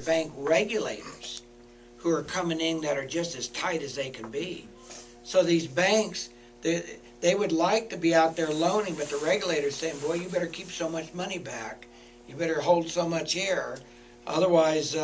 bank regulators who are coming in that are just as tight as they can be. So these banks, they would like to be out there loaning, but the regulator's saying, boy, you better keep so much money back. You better hold so much here. Otherwise,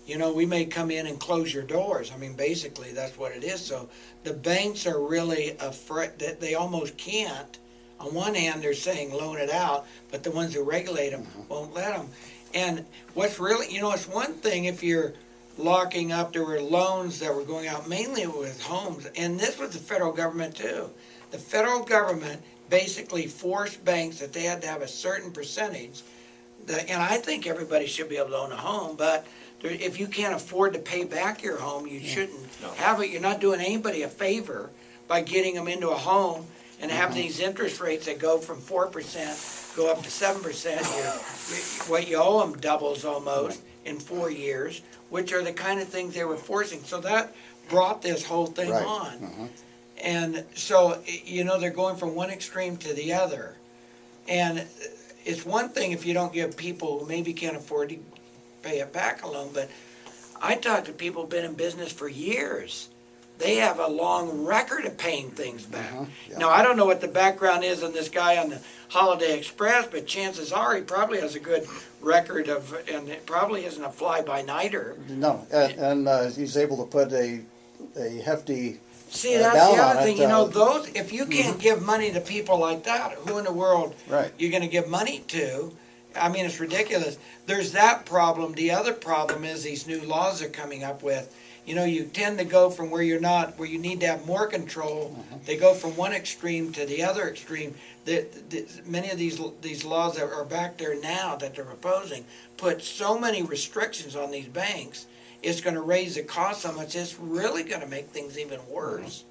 we may come in and close your doors. I mean, basically, that's what it is. So the banks are really afraid that they almost can't. On one hand, they're saying loan it out, but the ones who regulate them won't let them. And what's really, it's one thing if you're locking up, there were loans that were going out mainly with homes, and this was the federal government too. The federal government basically forced banks that they had to have a certain percentage, and I think everybody should be able to own a home, but if you can't afford to pay back your home, you shouldn't have it. You're not doing anybody a favor by getting them into a home and having these interest rates that go from 4%, go up to 7%. What you owe them doubles almost in 4 years, which are the kind of things they were forcing. So that brought this whole thing on. And so, they're going from one extreme to the other. And it's one thing if you don't give people who maybe can't afford to pay it back a loan, but I talk to people who've been in business for years. They have a long record of paying things back. Now, I don't know what the background is on this guy on the Holiday Express, but chances are he probably has a good record and it probably isn't a fly-by-nighter. No, and he's able to put a hefty See, that's the other thing. Those if you can't give money to people like that, who in the world you're going to give money to? I mean, it's ridiculous. There's that problem. The other problem is these new laws they're coming up with. You tend to go from where you need to have more control. They go from one extreme to the other extreme. Many of these laws that are back there now that they're proposing put so many restrictions on these banks. It's going to raise the cost so much. It's really going to make things even worse.